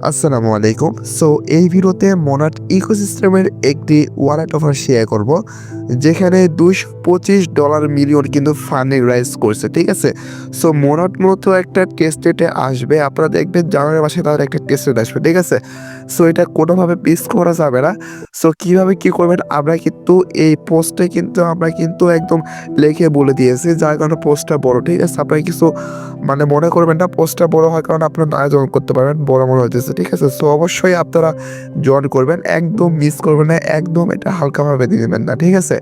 আসসালামু আলাইকুম। সো এই ভিডিওতে মোনাট ইকোসিস্টেমের একটি ওয়ালেট অফার শেয়ার করব, যেখানে $225 মিলিয়ন কিন্তু ফান্ডিং রাইজ করছে, ঠিক আছে? সো মোনাট মূলত একটা টেস্টেডে আসবে, আপনারা দেখবেন জানুয়ারি মাসে তাদের একটা টেস্টেড আসবে, ঠিক আছে? সো এটা কোনোভাবে মিস করা যাবে না। সো কীভাবে কী করবেন আমরা কিন্তু এই পোস্টে কিন্তু আমরা কিন্তু একদম লিখে বলে দিয়েছি, যার কারণে পোস্টটা বড়, ঠিক আছে? আপনারা কিছু মনে করবেন না পোস্টটা বড় হওয়ার কারণে আপনারা না জয়েন করতে পারবেন, বড় মনে হইতেছে, ঠিক আছে? সো অবশ্যই আপনারা জয়েন করবেন, একদম মিস করবেন না, একদম এটা হালকাভাবে দিয়ে দেবেন না, ঠিক আছে?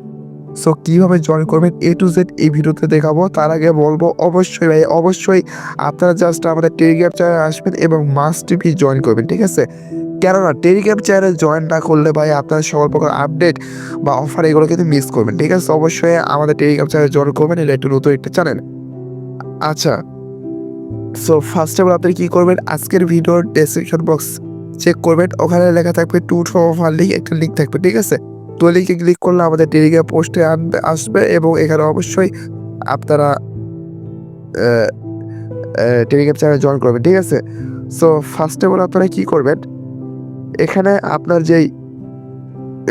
সো কীভাবে জয়েন করবেন A to Z এই ভিডিওতে দেখাবো। তার আগে বলবো অবশ্যই ভাই অবশ্যই আপনারা জাস্ট আমাদের টেলিগ্রাম চ্যানেলে আসবেন এবং মাস্ট বি জয়েন করবেন, ঠিক আছে? কেননা টেলিগ্রাম চ্যানেলে জয়েন না করলে ভাই আপনারা সকল প্রকার আপডেট বা অফার এগুলো কিন্তু মিস করবেন, ঠিক আছে? অবশ্যই আমাদের টেলিগ্রাম চ্যানেলে জয়েন করবেন, এটা একটু নতুন একটা চ্যানেল। আচ্ছা, সো ফার্স্ট অফ অল আপনি কী করবেন, আজকের ভিডিওর ডেসক্রিপশন বক্স চেক করবেন, ওখানে লেখা থাকবে টু অফার লিঙ্ক, একটা লিঙ্ক থাকবে, ঠিক আছে? তো লিঙ্কে ক্লিক করলে আমাদের টেলিগ্রাম পোস্টে আসবে এবং এখানে অবশ্যই আপনারা টেলিগ্রাম চ্যানেলে জয়েন করবেন, ঠিক আছে? সো ফার্স্ট অফ অল আপনারা কী করবেন, এখানে আপনার যেই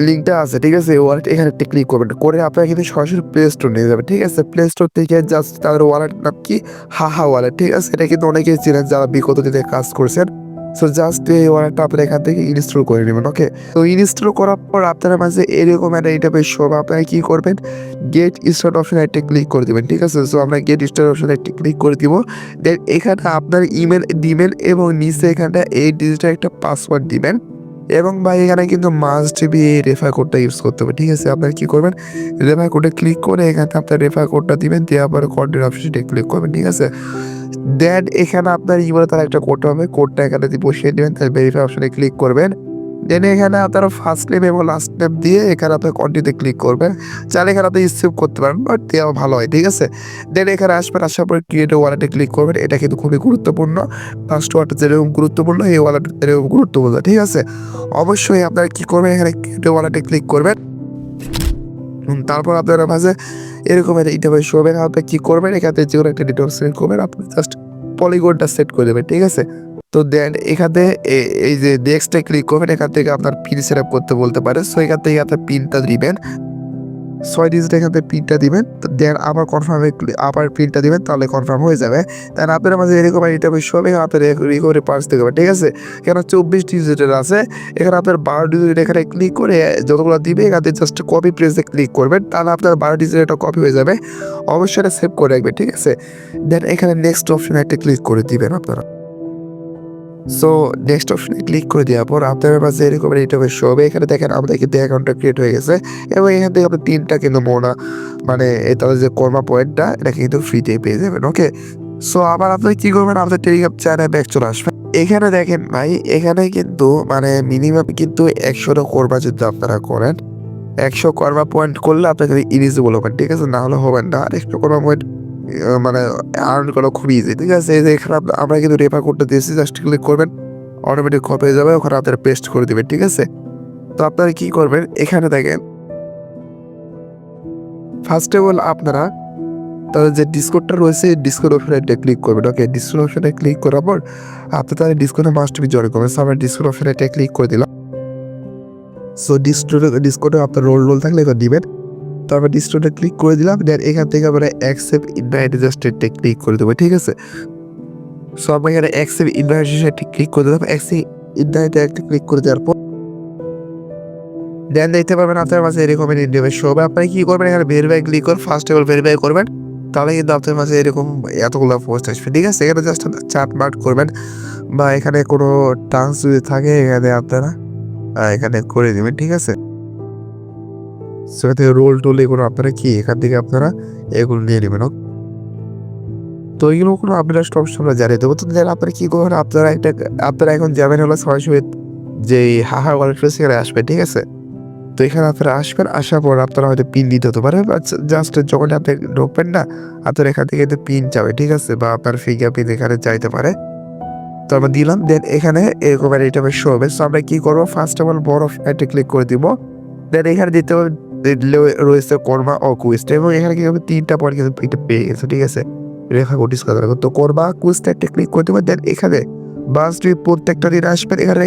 লিঙ্কটা আছে, ঠিক আছে? ওয়ালেট এখানে একটা ক্লিক করবেন, করে আপনারা কিন্তু সরাসরি প্লে স্টোর নিয়ে যাবেন, ঠিক আছে? প্লে স্টোর থেকে জাস্ট তাদের ওয়ালেট নাম কি হাহা ওয়ালেট, ঠিক আছে? এটা কিন্তু অনেকেই চেনেন যারা বিগত দিনে কাজ করছেন। সো জাস্ট এই ওয়ালেটটা আপনারা এখান থেকে ইনস্টল করে নেবেন, ওকে? তো ইনস্টল করার পর আপনার মাঝে এরকম একটা ইন্টারফেস শো হবে, আপনারা কী করবেন, গেট স্টার্ট অপশনে একটা ক্লিক করে দেবেন, ঠিক আছে? সো আমরা গেট স্টার্ট অপশনে একটা ক্লিক করে দিব। দেন এখানে আপনার ইমেল দিবেন এবং নিচে এখানটা এই ডিজিটাল একটা পাসওয়ার্ড দিবেন এবং ভাই এখানে কিন্তু মাস্ট বি এই রেফার কোডটা ইউজ করতে হবে, ঠিক আছে? আপনারা কী করবেন, রেফার কোডে ক্লিক করে এখানে আপনার রেফার কোডটা দিবেন, দেওয়ার পরে কন্টিনিউ অপশনে ক্লিক করবেন, ঠিক আছে? দেন এখানে আপনার ইমেলে তার একটা কোড হবে, কোডটা এখানে বসিয়ে দেবেন, তার ভেরিফাই অপশনে ক্লিক করবেন। দেন এখানে আপনারা ফার্স্ট নেম এবং লাস্ট নেম দিয়ে এখানে আপনার কন্টিনিউতে ক্লিক করবেন। চাইলে এখানে আপনি সেভ করতে পারেন, বাট দেওয়া ভালো হয়, ঠিক আছে? দেন এখানে আসবেন, আসার পর ক্রিয়েট ওয়ালেটে ক্লিক করবেন, এটা কিন্তু খুবই গুরুত্বপূর্ণ। পাসওয়ার্ডটা যেরকম গুরুত্বপূর্ণ এই ওয়ালেটটা যেরকম গুরুত্বপূর্ণ, ঠিক আছে? অবশ্যই আপনারা কী করবেন, এখানে ক্রিয়েট ওয়ালেটে ক্লিক করবেন। তারপর আপনারা মাঝে এরকম একটা ইন্টারফেস হবে, আপনি কী করবেন, এখানে যে কোনো একটা ডিটেলস সেট করবেন, আপনি জাস্ট পলিগনটা সেট করে দেবেন, ঠিক আছে? তো দেন এখানে এই যে নেক্সটে ক্লিক করবেন, এখান থেকে আপনার পিন সেট আপ করতে বলতে পারে। সো এখান থেকে আপনার পিনটা দিবেন, 6 ডিজিট এখান থেকে পিনটা দিবেন। তো দেন আবার কনফার্মে আবার পিনটা দিবেন, তাহলে কনফার্ম হয়ে যাবে। দেন আপনার মাঝে এরকম ইন্টারফেস হবে, আপনার রিকভারি পার্স দেখবেন, ঠিক আছে? এখানে 24 ডিজিটের আছে, এখানে আপনার 12 ডিজিট এখানে ক্লিক করে যতগুলো দিবে এখান থেকে জাস্ট কপি প্রেসে ক্লিক করবেন, তাহলে আপনার 12 ডিজিটের একটা কপি হয়ে যাবে। অবশ্যই এটা সেভ করে রাখবেন, ঠিক আছে? দেন এখানে নেক্সট অপশনে একটা ক্লিক করে দিবেন আপনারা। সো নেক্সট অপশনে ক্লিক করে দেওয়ার পর আপনার মাঝে এরকম ইন্টারফেস শো হবে, এখানে দেখেন আমাদের কিন্তু অ্যাকাউন্টটা ক্রিয়েট হয়ে গেছে এবং এখান থেকে আপনি 3টা কিন্তু তাদের যে কর্মা পয়েন্টটা এটা কিন্তু ফ্রিতে পেয়ে যাবেন, ওকে? সো আবার আপনি কী করবেন, আমাদের টেলিগ্রাম চ্যানেলে ব্যাক চলে আসবেন। এখানে দেখেন ভাই, এখানে কিন্তু মিনিমাম কিন্তু 100টা কর্মা যদি আপনারা করেন, 100 কর্মা পয়েন্ট করলে আপনাকে ইলিজিবল হবেন, ঠিক আছে? না হলে হবেন না। আর 100 কর্মা পয়েন্ট আর্ন করা খুবই ইজি, ঠিক আছে? এই যে এখানে আমরা কিন্তু রেফার কোডটা দিয়েছি, জাস্ট ক্লিক করবেন, অটোমেটিক কপি হয়ে যাবে, ওখানে আপনারা পেস্ট করে দিবেন, ঠিক আছে? তো আপনারা কী করবেন, এখানে দেখেন ফার্স্ট অফ অল আপনারা তাদের যে ডিসকর্ডটা রয়েছে ডিসকর্ড অপশনে একটা ক্লিক করবেন, ওকে? ডিসকর্ড অপশনে ক্লিক করার পর আপনি তাদের ডিসকর্ডে মাস্ট বি জয়েন করবেন। সো আমরা ডিসকর্ড অপশনে একটা ক্লিক করে দিলাম। সো ডিসকর্ডে আপনার রোল থাকলে এবার দিবেন, তারপর ডিসকর্ডে ক্লিক করে দিলাম। দেন এখান থেকে আমরা অ্যাকসেপ্ট ইনভাইটে জাস্ট একটা ক্লিক করে দেবো, ঠিক আছে? সো আমরা এখানে অ্যাকসেপ্ট ইনভাইটেশনে একটা ক্লিক করে দিলাম, অ্যাকসেপ্ট ইনভাইটে একটা ক্লিক করে দেওয়ার পর দেন দেখতে পারবেন আপনার মাঝে এরকম ইন্টারফেস শো হবে। আপনারা কী করবেন, এখানে ভেরিফাই ক্লিক করে ফার্স্ট অফ অল ভেরিফাই করবেন, তাহলে কিন্তু আপনার মাঝে এরকম এতগুলো পোস্ট আসবে, ঠিক আছে? এখানে জাস্ট চার্ট মার্ক করবেন বা এখানে কোনো টাস্ক যদি থাকে এখানে আপনারা এখানে করে দেবেন, ঠিক আছে? সেখান থেকে রোল টোল এগুলো আপনারা এখান থেকে আপনারা এগুলো নিয়ে নেবেন। তো এইগুলো কোনো আপনারা অবশ্যই আমরা জানিয়ে দেবো। তো দেন আপনারা কী করবেন, আপনারা এখন যাবেন হলো সরাসরি যেই হাহা ওয়ালেট সেখানে আসবে, ঠিক আছে? তো এখানে আপনারা আসবেন, আসার পর আপনারা হয়তো পিন দিতে হতে পারে, বা জাস্ট যখন আপনি ঢুকবেন না আপনার এখান থেকে কিন্তু পিন যাবে, ঠিক আছে? বা আপনার ফিঙ্গার প্রিন্ট এখানে চাইতে পারে। তো আমরা দিলাম, দেন এখানে এরকম এটা শো হবে। সো আমরা কী করবো, ফার্স্ট অফ অল বড় একটা ক্লিক করে দিব। দেন এখানে দিতে হবে রয়েছে কর্মা ও কুইস্ট এবং এখানে কী হবে 3টা পয়েন্ট কিন্তু এটা পেয়ে গেছে, ঠিক আছে? রেখা কোটিস কথা। তো কর্মা কুইস্টে একটা ক্লিক করে দেবো। দেন এখানে বাস তুমি প্রত্যেকটা দিন আসবেন এখানে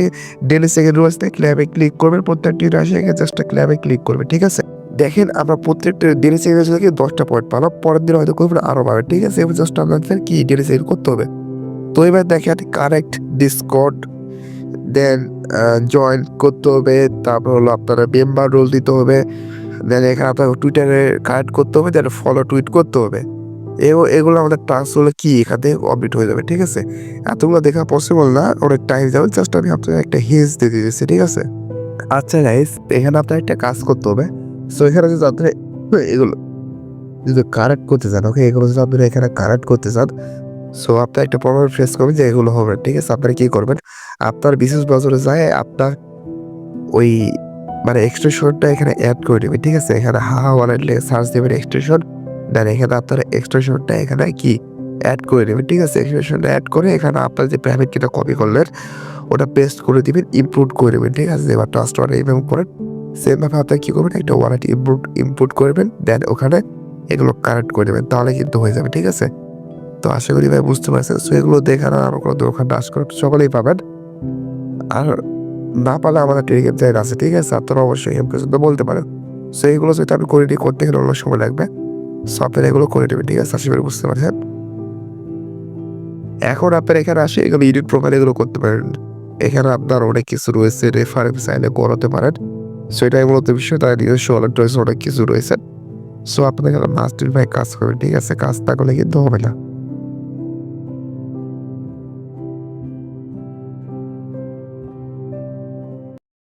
ডেলি সেকেন্ড রয়েছে ক্ল্যাবে ক্লিক করবেন, প্রত্যেকটা দিন আসে এখানে জাস্ট ক্ল্যাবে ক্লিক করবে, ঠিক আছে। দেখেন আমরা প্রত্যেকটা ডেলি সেকেন্ড থেকে 10টা পয়েন্ট পালাম, পরের দিন হয়তো করবেন আরও পাবে, ঠিক আছে। এবার জাস্ট আপনাদের কি ডেলি সেকেন্ড করতে হবে। তো এবার দেখেন কারেক্ট ডিসকর্ড, দেন জয়েন করতে হবে, তারপর হলো আপনারা মেম্বার রোল দিতে হবে, দেন এখানে আপনার টুইটারে কানেক্ট করতে হবে, দেন ফলো টুইট করতে হবে। এগুলো আমাদের টাস্ক হলো কি এখান থেকে কমপ্লিট হয়ে যাবে, ঠিক আছে। এতগুলো দেখা পসিবল না, অনেক টাইম যাবে, জাস্ট আমি আপনাকে একটা হিন্স দিয়ে দিয়েছি, ঠিক আছে। আচ্ছা গাইস, এখানে আপনার একটা কাজ করতে হবে। সো এখানে যদি আপনি এগুলো যদি কারেক্ট করতে চান, ওকে, এগুলো যদি আপনি এখানে কারেক্ট করতে চান, সো আপনার একটা প্রবলেম ফেস করবেন যে এগুলো হবে, ঠিক আছে। আপনারা কি করবেন, আপনার বিশেষ ব্রাউজারে যায় আপনার ওই মানে এক্সটেনশনটা এখানে অ্যাড করে দেবেন, ঠিক আছে। এখানে ওয়ালেট লিখে সার্চ দেবেন এক্সটেনশন, দেন এখানে আপনার এক্সটেনশনটা এখানে কি অ্যাড করে দেবেন, ঠিক আছে। এক্সটেনশনটা অ্যাড করে এখানে আপনার যে প্রাইভেট কিটা কপি করলেন ওটা পেস্ট করে দিবেন, ইমপ্রুভ করে দেবেন, ঠিক আছে। এবার ট্রাস্ট ওয়ালেট ইমপ্রুভ করেন, সেমভাবে আপনার কী করবেন, একটা ওয়ালেট ইমপ্রুভ করবেন, দেন ওখানে এগুলো কানেক্ট করে দেবেন, তাহলে কিন্তু হয়ে যাবে, ঠিক আছে। তো আশা করি ভাই বুঝতে পারছেন। সো এগুলো দেখানো আমার কোনো দোকান ডাস করে সকলেই পাবেন, আর না পারলে আমাদের টেলিগ্রাম চ্যানেল আছে, ঠিক আছে। আপনারা অবশ্যই এম পর্যন্ত বলতে পারেন। সো এগুলো যদি আপনি করে নিয়ে করতে গেলে অনেক সময় লাগবে, সো আপনারা এগুলো করে নেবেন, ঠিক আছে। আশা করি বুঝতে পারছেন। এখন আপনারা এখানে আসে এগুলো এডিট প্রোফাইল এগুলো করতে পারেন। এখানে আপনার অনেক কিছু রয়েছে, রেফারেন্স চাইলে করাতে পারেন। সো এটাই মূলত বিষয়, তার নিজস্ব ওয়ালেট রয়েছে, অনেক কিছু রয়েছে। সো আপনাদের মাস্ট ভাই কাজ করবেন, ঠিক আছে। কাজ না করলে কিন্তু হবে না।